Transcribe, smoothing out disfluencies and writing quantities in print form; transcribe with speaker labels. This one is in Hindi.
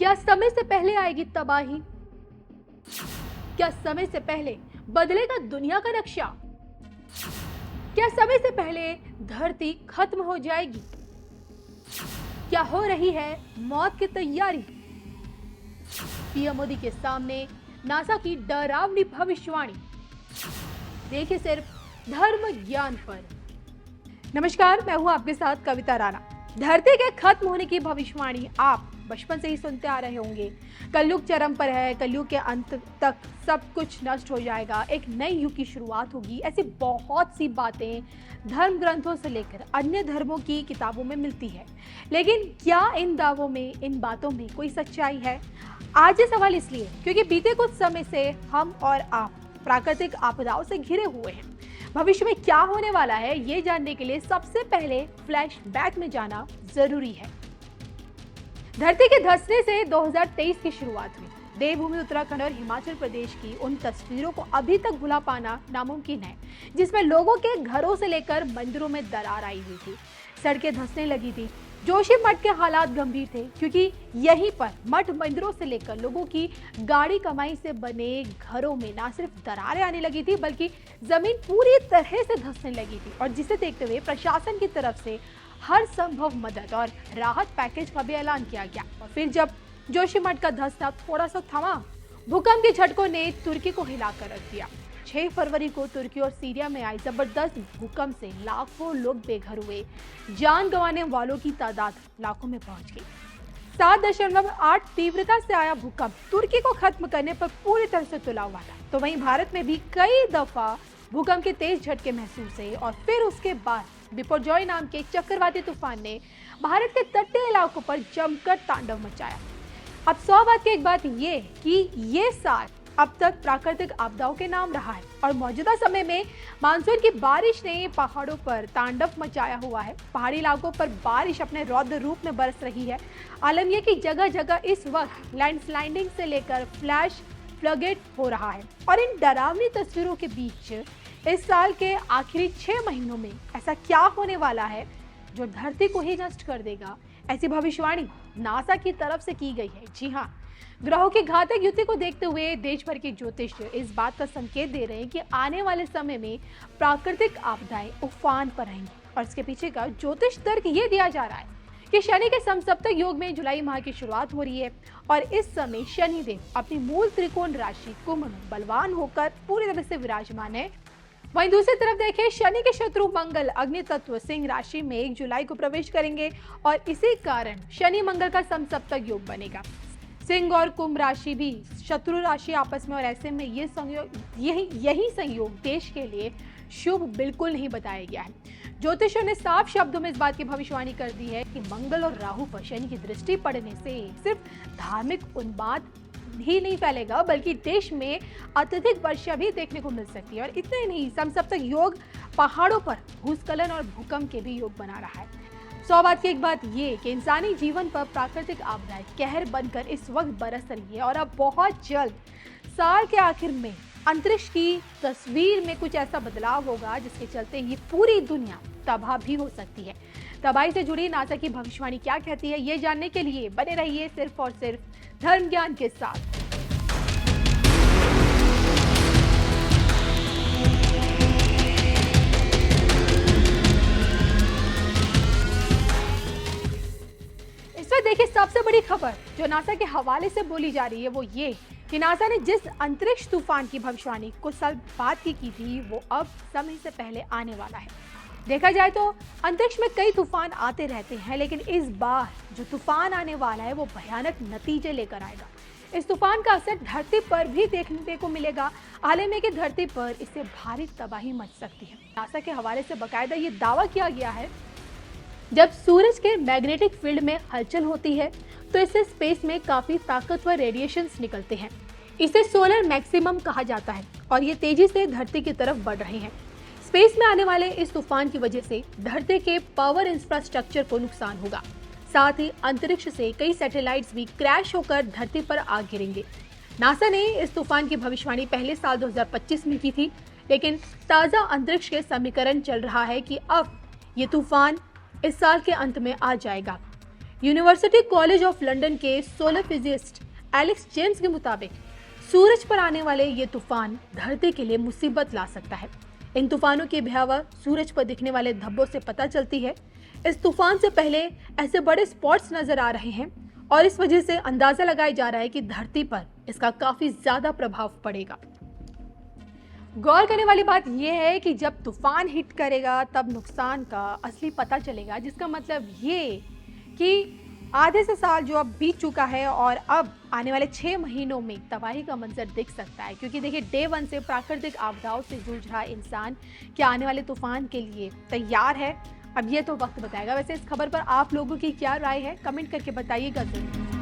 Speaker 1: क्या समय से पहले आएगी तबाही? क्या समय से पहले बदलेगा दुनिया का नक्शा? क्या समय से पहले धरती खत्म हो जाएगी? क्या हो रही है मौत की तैयारी? पीएम मोदी के सामने नासा की डरावनी भविष्यवाणी। देखिए सिर्फ धर्म ज्ञान पर। नमस्कार, मैं हूं आपके साथ कविता राणा। धरती के खत्म होने की भविष्यवाणी आप बचपन से ही सुनते आ रहे होंगे। कलयुग चरम पर है, कलयुग के अंत तक सब कुछ नष्ट हो जाएगा, एक नए युग की शुरुआत होगी। ऐसी बहुत सी बातें धर्म ग्रंथों से लेकर अन्य धर्मों की किताबों में मिलती है। लेकिन क्या इन दावों में, इन बातों में कोई सच्चाई है? आज ये सवाल इसलिए क्योंकि बीते कुछ समय से हम और आप प्राकृतिक आपदाओं से घिरे हुए हैं। भविष्य में क्या होने वाला है, ये जानने के लिए सबसे पहले फ्लैशबैक में जाना जरूरी है। धरती के धंसने से 2023 की शुरुआत हुई। देवभूमि उत्तराखंड और हिमाचल प्रदेश की उन तस्वीरों को अभी तक भुला पाना नामुमकिन है, जिसमें लोगों के घरों से लेकर मंदिरों में दरार आई हुई थी, सड़कें धंसने लगी थी। जोशीमठ के हालात गंभीर थे क्योंकि यहीं पर मठ मंदिरों से लेकर लोगों की गाड़ी कमाई से बने घरों में न सिर्फ दरारें आने लगी थी, बल्कि जमीन पूरी तरह से धंसने लगी थी। और जिसे देखते हुए प्रशासन की तरफ से हर संभव मदद और राहत पैकेज का भी ऐलान किया गया। और फिर जब जोशीमठ का धंसना थोड़ा सा थमा, भूकंप के झटकों ने तुर्की को हिलाकर रख दिया। 6 फरवरी को तुर्की और सीरिया में आई जबरदस्त भूकंप से लाखों लोग बेघर हुए। जान गंवाने वालों की तादाद लाखों में पहुंच गई। 7.8 तीव्रता से आया भूकंप तुर्की को खत्म करने पर पूरी तरह से तुला हुआ था। तो वहीं भारत में भी कई दफा भूकंप के तेज झटके महसूस हुए और फिर उसके बाद बिपरजॉय नाम के चक्रवाती तूफान ने भारत के तटीय इलाकों पर जमकर तांडव मचाया। अब 100 बात की एक बात ये कि ये साल अब तक प्राकृतिक आपदाओं के नाम रहा है और मौजूदा समय में मानसून की बारिश ने पहाड़ों पर तांडव मचाया हुआ है। पहाड़ी इलाकों पर बारिश अपने रौद्र रूप में बरस रही है। आलम यह कि जगह जगह इस वक्त लैंडस्लाइडिंग से लेकर फ्लैश फ्लडेड हो रहा है। और इन डरावनी तस्वीरों के बीच इस साल के आखिरी 6 महीनों में ऐसा क्या होने वाला है जो धरती को ही नष्ट कर देगा? ऐसी भविष्यवाणी नासा की तरफ से की गई है। जी हाँ, ग्रहों की घातक युति को देखते हुए देश भर के ज्योतिष इस बात का संकेत दे रहे हैं कि आने वाले समय में प्राकृतिक आपदाएं उफान पर रहेंगी। और इसके पीछे का ज्योतिष तर्क ये दिया जा रहा है कि शनि के समसप्तक योग में जुलाई माह की शुरुआत हो रही है और इस समय शनिदेव अपनी मूल त्रिकोण राशि कुंभ में बलवान होकर पूरी तरह से विराजमान है। वहीं दूसरी तरफ देखें, शनि के शत्रु मंगल अग्नि तत्व सिंह राशि में 1 जुलाई को प्रवेश करेंगे और इसी कारण शनि मंगल का समसप्तक योग बनेगा। सिंह और कुंभ राशि भी शत्रु राशि आपस में, और ऐसे में ये संयोग यही संयोग देश के लिए शुभ बिल्कुल नहीं बताया गया है। ज्योतिषियों ने साफ शब्दों में इस बात की भविष्यवाणी कर दी है कि मंगल और राहु पर शनि की दृष्टि पड़ने से सिर्फ धार्मिक उन्माद ही नहीं फैलेगा, बल्कि देश में अत्यधिक वर्षा भी देखने को मिल सकती है। और इतना ही नहीं, समसप्तक योग पहाड़ों पर भूस्खलन और भूकंप के भी योग बना रहा है। 100 बात की एक बात ये कि इंसानी जीवन पर प्राकृतिक आपदाएं कहर बनकर इस वक्त बरस रही है और अब बहुत जल्द साल के आखिर में अंतरिक्ष की तस्वीर में कुछ ऐसा बदलाव होगा जिसके चलते ये पूरी दुनिया तबाह भी हो सकती है। तबाही से जुड़ी नासा की भविष्यवाणी क्या कहती है, ये जानने के लिए बने रहिए सिर्फ और सिर्फ धर्म ज्ञान के साथ। देखिए, सबसे बड़ी खबर जो नासा के हवाले से बोली जा रही है वो ये कि नासा ने जिस अंतरिक्ष तूफान की भविष्यवाणी कुछ साल बाद की थी, वो अब समय से पहले आने वाला है। देखा जाए तो अंतरिक्ष में कई तूफान आते रहते हैं, लेकिन इस बार जो तूफान आने वाला है वो भयानक नतीजे लेकर आएगा। इस तूफान का असर धरती पर भी देखने को मिलेगा। आलम है कि धरती पर इससे भारी तबाही मच सकती है। नासा के हवाले से बाकायदा ये दावा किया गया है, जब सूरज के मैग्नेटिक फील्ड में हलचल होती है तो इससे स्पेस में काफी ताकतवर रेडिएशंस निकलते हैं। इसे सोलर मैक्सिमम कहा जाता है और ये तेजी से धरती की तरफ बढ़ रहे हैं। स्पेस में आने वाले इस तूफान की वजह से धरती के पावर इंफ्रास्ट्रक्चर को नुकसान होगा। साथ ही अंतरिक्ष से कई सैटेलाइट्स भी क्रैश होकर धरती पर आ गिरेंगे। नासा ने इस तूफान की भविष्यवाणी पहले साल 2025 में की थी, लेकिन ताजा अंतरिक्ष के समीकरण चल रहा है कि अब ये तूफान इस साल के अंत में आ जाएगा। यूनिवर्सिटी कॉलेज ऑफ लंदन के सोलर फिजिस्ट एलेक्स जेम्स के मुताबिक सूरज पर आने वाले ये तूफान धरती के लिए मुसीबत ला सकता है। इन तूफानों की भयावह सूरज पर दिखने वाले धब्बों से पता चलती है। इस तूफान से पहले ऐसे बड़े स्पॉट्स नजर आ रहे हैं और इस वजह से अंदाजा लगाया जा रहा है कि धरती पर इसका काफी ज्यादा प्रभाव पड़ेगा। गौर करने वाली बात यह है कि जब तूफान हिट करेगा तब नुकसान का असली पता चलेगा, जिसका मतलब ये कि आधे से साल जो अब बीत चुका है और अब आने वाले 6 महीनों में तबाही का मंजर दिख सकता है। क्योंकि देखिए, डे 1 से प्राकृतिक आपदाओं से जूझ रहा इंसान क्या आने वाले तूफान के लिए तैयार है? अब ये तो वक्त बताएगा। वैसे इस खबर पर आप लोगों की क्या राय है, कमेंट करके बताइएगा जरूर।